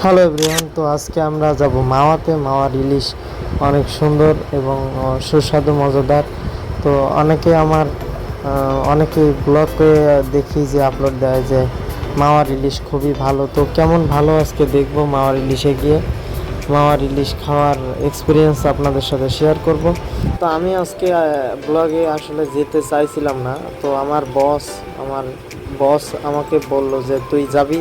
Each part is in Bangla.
হ্যালো এভরিওয়ান, তো আজকে আমরা যাব মাওয়াতে। মাওয়ার ইলিশ অনেক সুন্দর এবং সুস্বাদু মজাদার। তো অনেকে ব্লগে দেখি যে আপলোড দেয় যে মাওয়ার ইলিশ খুবই ভালো। তো কেমন ভালো আজকে দেখব মাওয়ার ইলিশে গিয়ে। মাওয়ার ইলিশ খাওয়ার এক্সপিরিয়েন্স আপনাদের সাথে শেয়ার করব। তো আমি আজকে ব্লগে আসলে যেতে চাইছিলাম না, তো আমার বস আমাকে বলল যে তুই যাবি।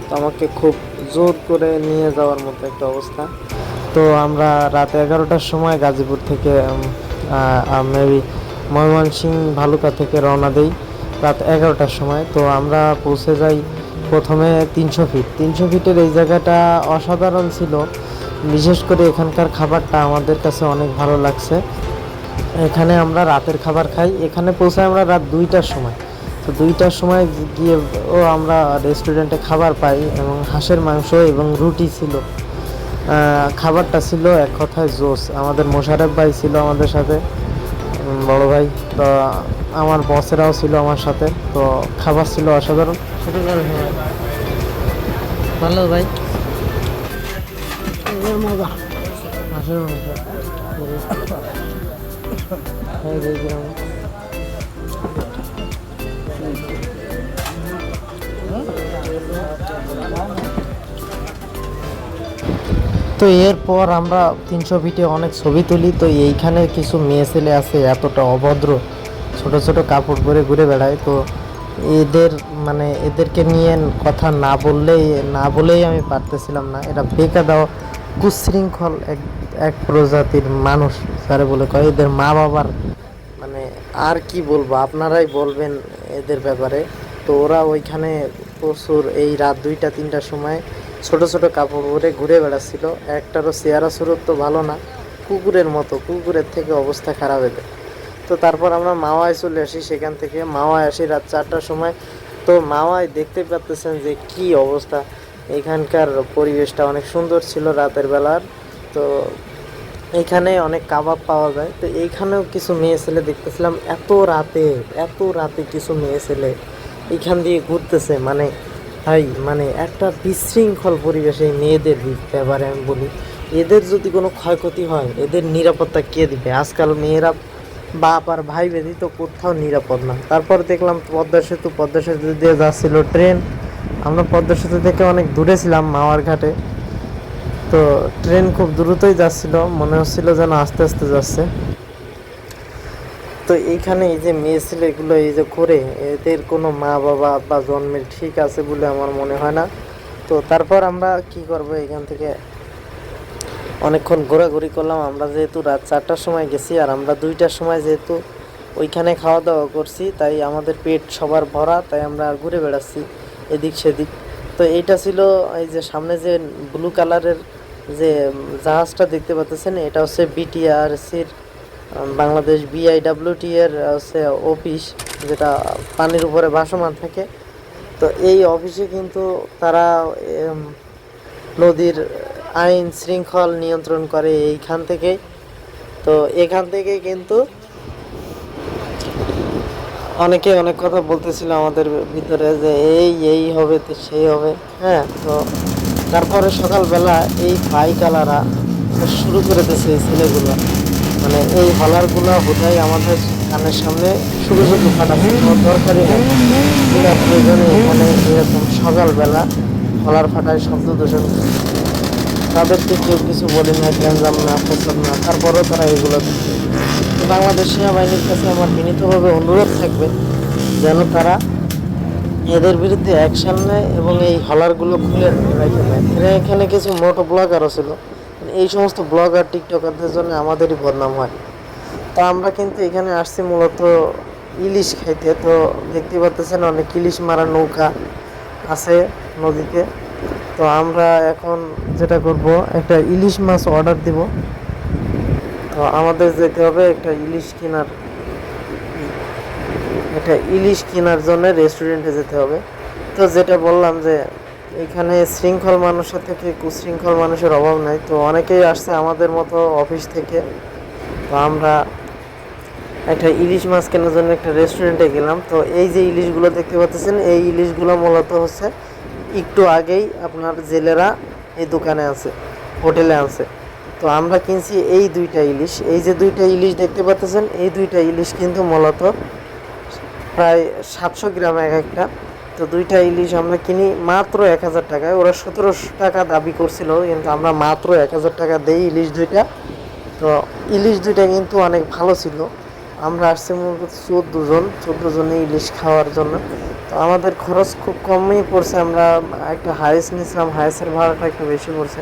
তো আমাকে খুব জোর করে নিয়ে যাওয়ার মতো একটা অবস্থা। তো আমরা রাত 11টার সময় গাজীপুর থেকে মেবি ময়মনসিংহ ভালুকা থেকে রওনা দিই রাত 11টার সময়। তো আমরা পৌঁছে যাই প্রথমে 300 ফিটের এই জায়গাটা অসাধারণ ছিল। বিশেষ করে এখানকার খাবারটা আমাদের কাছে অনেক ভালো লাগছে। এখানে আমরা রাতের খাবার খাই। এখানে পৌঁছাই আমরা রাত 2টার সময়। তো 2টার সময় গিয়ে আমরা রেস্টুরেন্টে খাবার পাই এবং হাঁসের মাংস এবং রুটি ছিল। খাবারটা ছিল এক কথায় জোস। আমাদের মোশারেফ ভাই ছিল আমাদের সাথে, বড় ভাই। তো আমার বসেরাও ছিল আমার সাথে। তো খাবার ছিল অসাধারণ। ভালো ভাই, মজা হাঁসের মাংস। তো এরপর আমরা 300 ফিটে অনেক ছবি তুলি। তো এইখানে কিছু মেয়ে ছেলে আছে এতটা অভদ্র, ছোট ছোট কাপড় পরে ঘুরে বেড়ায়। তো এদেরকে নিয়ে কথা না বলেই আমি পারতেছিলাম না। এরা বেকায়দা কুশৃঙ্খল এক প্রজাতির মানুষ যারা বলে কয়। এদের মা বাবার আর কি বলবো, আপনারাই বলবেন এদের ব্যাপারে। তো ওরা ওইখানে প্রচুর এই রাত 2টা 3টার সময় ছোট ছোট কাপড় পরে ঘুরে বেড়াচ্ছিল। একটারও চেহারা সুরত তো ভালো না, কুকুরের মতো, কুকুরের থেকে অবস্থা খারাপ এদের। তো তারপর আমরা মাওয়ায় চলে আসি। সেখান থেকে মাওয়ায় আসি রাত 4টার সময়। তো মাওয়ায় দেখতে পাচ্ছেন যে কি অবস্থা। এখানকার পরিবেশটা অনেক সুন্দর ছিল রাতের বেলার। তো এইখানে অনেক কাবাব পাওয়া যায়। তো এইখানেও কিছু মেয়ে ছেলে দেখতেছিলাম এত রাতে কিছু মেয়ে ছেলে এইখান দিয়ে ঘুরতেছে। একটা বিশৃঙ্খল পরিবেশে মেয়েদের ব্যাপারে আমি বলি, এদের যদি কোনো ক্ষয়ক্ষতি হয় এদের নিরাপত্তা কে দিবে? আজকাল মেয়েরা বাপ আর ভাই ব্যতীত কোথাও নিরাপদ না। তারপর দেখলাম পদ্মা সেতু দিয়ে যাচ্ছিল ট্রেন। আমরা পদ্মা সেতু থেকে অনেক দূরে ছিলাম মাওয়ার ঘাটে। তো ট্রেন খুব দ্রুতই যাচ্ছিল, মনে হচ্ছিল যেন আস্তে আস্তে যাচ্ছে। তো এইখানে এই যে মেয়ে ছেলেগুলো এই যে করে, এদের কোনো মা বাবা বা জন্মের ঠিক আছে বলে আমার মনে হয় না। তো তারপর আমরা কি করব, এখান থেকে অনেকক্ষণ ঘোরাঘুরি করলাম। আমরা যেহেতু রাত 4টার সময় গেছি আর আমরা 2টার সময় যেহেতু ওইখানে খাওয়া দাওয়া করছি, তাই আমাদের পেট সবার ভরা, তাই আমরা ঘুরে বেড়াচ্ছি এদিক সেদিক। তো এইটা ছিল এই যে সামনে যে ব্লু কালারের যে জাহাজটা দেখতে পাচ্ছেন, এটা হচ্ছে বিটিআরসির বাংলাদেশ BIWT এর হচ্ছে অফিস, যেটা পানির উপরে ভাসমান থাকে। তো এই অফিসে কিন্তু তারা নদীর আইন শৃঙ্খল নিয়ন্ত্রণ করে এইখান থেকে। তো এখান থেকে কিন্তু অনেকে অনেক কথা বলতেছিল আমাদের ভিতরে যে এই হবে তো সেই হবে। হ্যাঁ, তো তারপরে সকালবেলা এই বাইকালারা শুরু করে দিয়েছে এই ছেলেগুলো। এই হলারগুলো বোধহয় আমাদের কানের সামনে শুরু ফাটাচ্ছে, কোনো দরকারই নেই, বিনা প্রয়োজনে এখানে এরকম সকালবেলা হলার ফাটায় শব্দ দূষণ। তাদেরকে কেউ কিছু বলে না, গ্যাঞ্জাম না, প্রচার না, তারপরেও তারা এগুলো করছে। বাংলাদেশ সেনাবাহিনীর কাছে আমার বিনীতভাবে অনুরোধ থাকবে যেন তারা এদের বিরুদ্ধে অ্যাকশন নেয় এবং এই হলারগুলো খুলে রেখে নেয়। এখানে কিছু মোটো ব্লগারও ছিল। এই সমস্ত ব্লগার টিকটকারদের জন্য আমাদেরই বদনাম হয়। তো আমরা কিন্তু এখানে আসছি মূলত ইলিশ খাইতে। তো দেখতে পাচ্ছেন অনেক ইলিশ মারা নৌকা আছে নদীতে। তো আমরা এখন যেটা করব, একটা ইলিশ মাছ অর্ডার দিব। তো আমাদের যেতে হবে একটা ইলিশ কেনার জন্য রেস্টুরেন্টে যেতে হবে। তো যেটা বললাম যে এখানে শৃঙ্খল মানুষের থেকে কুশৃঙ্খল মানুষের অভাব নাই। তো অনেকেই আসছে আমাদের মতো অফিস থেকে। তো আমরা একটা ইলিশ মাছ কেনার জন্য একটা রেস্টুরেন্টে গেলাম। তো এই যে ইলিশগুলো দেখতে পাচ্ছেন, এই ইলিশগুলো মূলত হচ্ছে একটু আগেই আপনার জেলেরা এই দোকানে আছে, হোটেলে আছে। তো আমরা কিনছি এই দুইটা ইলিশ, এই যে দুইটা ইলিশ দেখতে পাচ্ছেন, এই দুইটা ইলিশ কিন্তু মূলত প্রায় 700 গ্রাম এক একটা। তো দুইটা ইলিশ আমরা কিনি মাত্র 1000 টাকায়। ওরা 1700 টাকা দাবি করছিল, কিন্তু আমরা মাত্র 1000 টাকা দেই ইলিশ দুইটা। তো ইলিশ দুইটা কিন্তু অনেক ভালো ছিল। আমরা আসছি মূলত 14 জনে ইলিশ খাওয়ার জন্য। তো আমাদের খরচ খুব কমই পড়ছে। আমরা একটা হাইস নিয়েছিলাম, হাইসের ভাড়াটা একটু বেশি পড়ছে।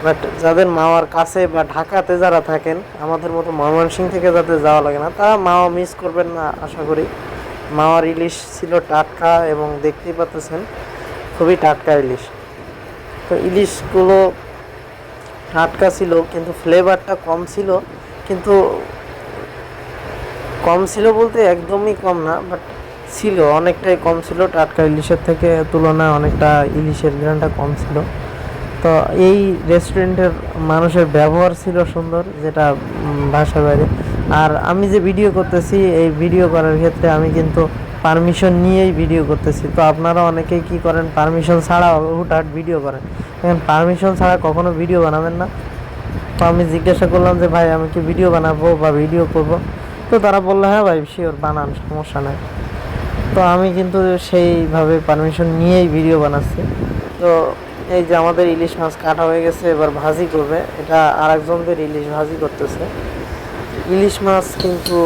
বাট যাদের মাওয়ার কাছে বা ঢাকাতে যারা থাকেন, আমাদের মতো ময়মনসিংহ থেকে যাতে যাওয়া লাগে না, তারা মাওয়া মিস করবেন না আশা করি। মাওয়ার ইলিশ ছিল টাটকা এবং দেখতেই পাচ্ছেন খুবই টাটকা ইলিশ। তো ইলিশগুলো টাটকা ছিল, কিন্তু ফ্লেভারটা কম ছিল। কিন্তু কম ছিল বলতে একদমই কম না, বাট ছিল, অনেকটাই কম ছিল। টাটকা ইলিশের থেকে তুলনায় অনেকটা ইলিশের গ্রানটা কম ছিল। তো এই রেস্টুরেন্টের মানুষের ব্যবহার ছিল সুন্দর, যেটা ভাষার বাইরে। আর আমি যে ভিডিও করতেছি, এই ভিডিও করার ক্ষেত্রে আমি কিন্তু পারমিশন নিয়েই ভিডিও করতেছি। তো আপনারা অনেকেই কি করেন, পারমিশন ছাড়া হুটহাট ভিডিও করেন। এখন পারমিশন ছাড়া কখনো ভিডিও বানাবেন না। তো আমি জিজ্ঞাসা করলাম যে ভাই আমি কি ভিডিও বানাবো বা ভিডিও করব? তো তারা বললো হ্যাঁ ভাই শিওর বানান, সমস্যা নাই। তো আমি কিন্তু সেইভাবে পারমিশন নিয়েই ভিডিও বানাচ্ছি। তো এই যে আমাদের ইলিশ মাছ কাটা হয়ে গেছে, এবার ভাজি করবে। এটা আরেকজনদের ইলিশ ভাজি করতেছে। ইলিশ মাছ কিন্তু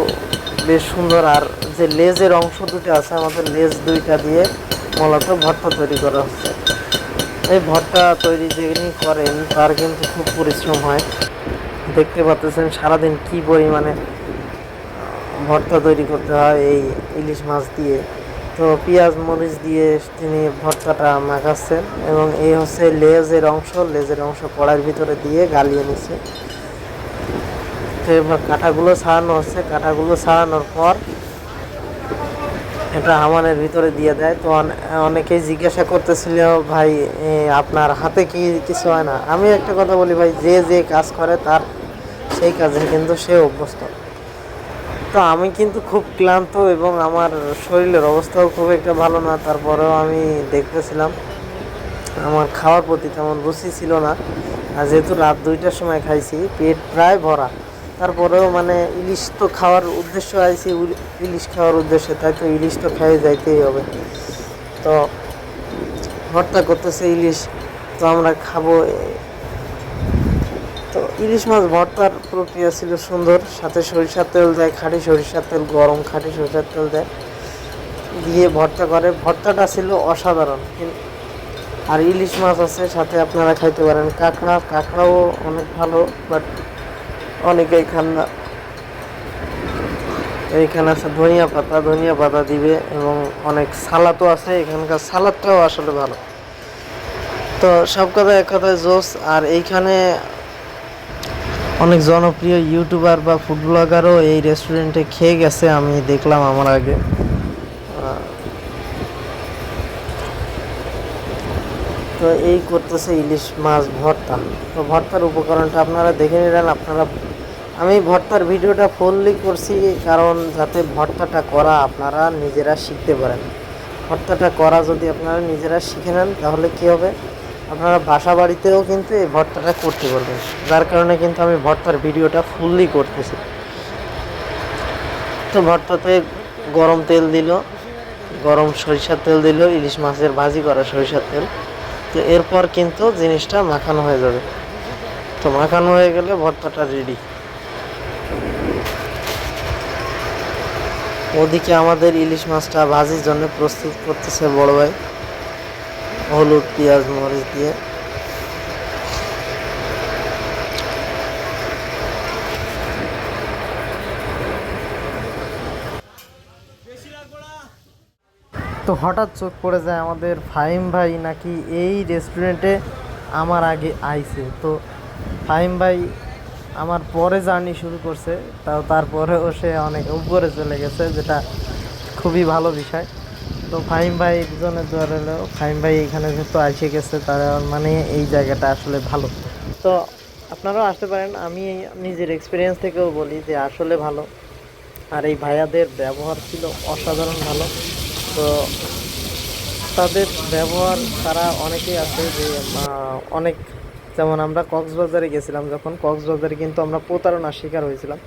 বেশ সুন্দর। আর যে লেজের অংশ দুটো আছে, আমাদের লেজ দুইটা দিয়ে মূলত ভর্তা তৈরি করা হচ্ছে। এই ভর্তা তৈরি যিনি করেন তার কিন্তু খুব পরিশ্রম হয়। দেখতে পাচ্ছেন সারাদিন কি পরিমাণে ভর্তা তৈরি করতে হয় এই ইলিশ মাছ দিয়ে। তো পেঁয়াজ মরিচ দিয়ে তিনি ভর্তাটা মাখাচ্ছেন, এবং এই হচ্ছে লেজের অংশ কড়াইয়ের ভিতরে দিয়ে গালিয়ে নিচ্ছে। তো এবার কাঁটাগুলো ছাড়ানো হচ্ছে। কাঁটাগুলো ছাড়ানোর পর এটা হামানের ভিতরে দিয়ে দেয়। তো অনেকেই জিজ্ঞাসা করতেছিল ভাই আপনার হাতে কি কিছু হয় না? আমি একটা কথা বলি ভাই, যে যে কাজ করে তার সেই কাজে কিন্তু সে অভ্যস্ত। তো আমি কিন্তু খুব ক্লান্ত এবং আমার শরীরের অবস্থাও খুব একটা ভালো না। তারপরেও আমি দেখতেছিলাম, আমার খাওয়ার প্রতি তেমন রুচি ছিল না। আর যেহেতু রাত 2টার সময় খাইছি, পেট প্রায় ভরা, তারপরেও মানে ইলিশ তো খাওয়ার উদ্দেশ্য আইছি, ইলিশ খাওয়ার উদ্দেশ্যে, তাই তো ইলিশ তো খেয়ে যাইতেই হবে। তো ভর্তা করতেছে ইলিশ, তো আমরা খাবো। তো ইলিশ মাছ ভর্তার প্রক্রিয়া ছিল সুন্দর। সাথে সরিষার তেল দেয়, খাঁটি সরিষার তেল, গরম খাঁটি সরিষার তেল দেয়, দিয়ে ভর্তা করে। ভর্তাটা ছিল অসাধারণ। আর ইলিশ মাছ আছে, সাথে আপনারা খাইতে পারেন কাঁকড়াও অনেক ভালো, বাট অনেকেই খান না। এইখানে আছে ধনিয়া পাতা দিবে, এবং অনেক সালাদও আছে। এখানকার সালাদটাও আসলে ভালো। তো সব কথা এক কথায় জোস। আর এইখানে অনেক জনপ্রিয় ইউটিউবার বা ফুড ব্লগারও এই রেস্টুরেন্টে খেয়ে গেছে, আমি দেখলাম আমার আগে। তো এই করতেছে ইলিশ মাছ ভর্তা। তো ভর্তার উপকরণটা আপনারা দেখে নিলেন। আমি ভর্তার ভিডিওটা ফুললি করছি কারণ যাতে ভর্তাটা করা আপনারা নিজেরা শিখতে পারেন। ভর্তাটা করা যদি আপনারা নিজেরা শিখে নেন, তাহলে কী হবে, আপনারা বাসা বাড়িতেও কিন্তু এই ভর্তাটা করতে পারবেন। যার কারণে কিন্তু আমি ভর্তার ভিডিওটা ফুললি করতেছি। তো ভর্তাতে গরম তেল দিল, গরম সরিষার তেল দিল, ইলিশ মাছের ভাজি করা সরিষার তেল। তো এরপর কিন্তু জিনিসটা মাখানো হয়ে যাবে। তো মাখানো হয়ে গেলে ভর্তাটা রেডি। ওদিকে আমাদের ইলিশ মাছটা ভাজির জন্য প্রস্তুত করতেছে বড় ভাই, হলুদ পেঁয়াজ মরিচ দিয়ে। তো হঠাৎ চোখ পড়ে যায় আমাদের ফাহিম ভাই নাকি এই রেস্টুরেন্টে আমার আগে আইছে। তো ফাহিম ভাই আমার পরে জার্নি শুরু করছে, তারপরেও সে অনেক উপরে চলে গেছে, যেটা খুবই ভালো বিষয়। তো ফাহিম ভাই একজনের দ্বারা হলো, ফাহিম ভাই এখানে যেহেতু এসে গেছে, তার মানে এই জায়গাটা আসলে ভালো। তো আপনারাও আসতে পারেন। আমি নিজের এক্সপিরিয়েন্স থেকেও বলি যে আসলে ভালো। আর এই ভাইয়াদের ব্যবহার ছিল অসাধারণ ভালো। তো তাদের ব্যবহার, তারা অনেকেই আছে যে অনেক, যেমন আমরা কক্সবাজারে গেছিলাম, যখন কক্সবাজারে কিন্তু আমরা প্রতারণার শিকার হয়েছিলাম।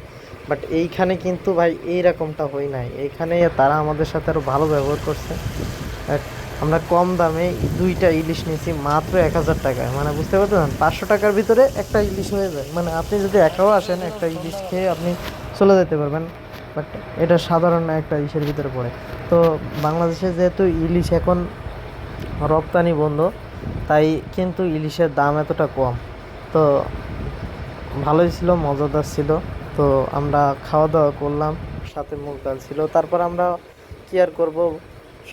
বাট এইখানে কিন্তু ভাই এইরকমটা হই নাই, এইখানে তারা আমাদের সাথে আরও ভালো ব্যবহার করছে। এক- আমরা কম দামে 2টা ইলিশ নিয়েছি মাত্র 1000 টাকায়, মানে বুঝতে পারছেন 500 টাকার ভিতরে একটা ইলিশ হয়ে যায়। মানে আপনি যদি একাও আসেন একটা ইলিশ খেয়ে আপনি চলে যেতে পারবেন। বাট এটা সাধারণ একটা ইলিশের ভিতরে পড়ে। তো বাংলাদেশে যেহেতু ইলিশ এখন রপ্তানি বন্ধ, তাই কিন্তু ইলিশের দাম এতটা কম। তো ভালোই ছিল, মজাদার ছিল। তো আমরা খাওয়া দাওয়া করলাম, সাথে মুগ ডাল ছিল। তারপর আমরা কি আর করবো,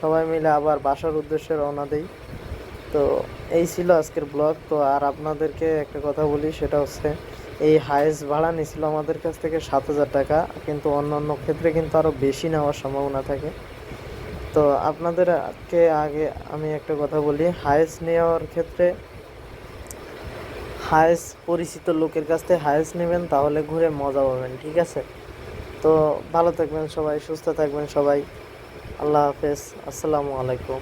সবাই মিলে আবার বাসার উদ্দেশ্যে রওনা দেই। তো এই ছিল আজকের ব্লগ। তো আর আপনাদেরকে একটা কথা বলি, সেটা হচ্ছে এই হাইয়েস্ট ভাড়া নিয়েছিল আমাদের কাছ থেকে 7000 টাকা, কিন্তু অন্যান্য ক্ষেত্রে কিন্তু আরও বেশি নেওয়ার সম্ভাবনা থাকে। তো আপনাদেরকে আগে আমি একটা কথা বলি, হাইয়েস্ট নেওয়ার ক্ষেত্রে হাইয়েস্ট পরিচিত লোকের কাছ থেকে হাইয়েস্ট নেবেন, তাহলে ঘুরে মজা পাবেন, ঠিক আছে? তো ভালো থাকবেন সবাই, সুস্থ থাকবেন সবাই। আল্লাহ হাফেজ, আসসালামু আলাইকুম।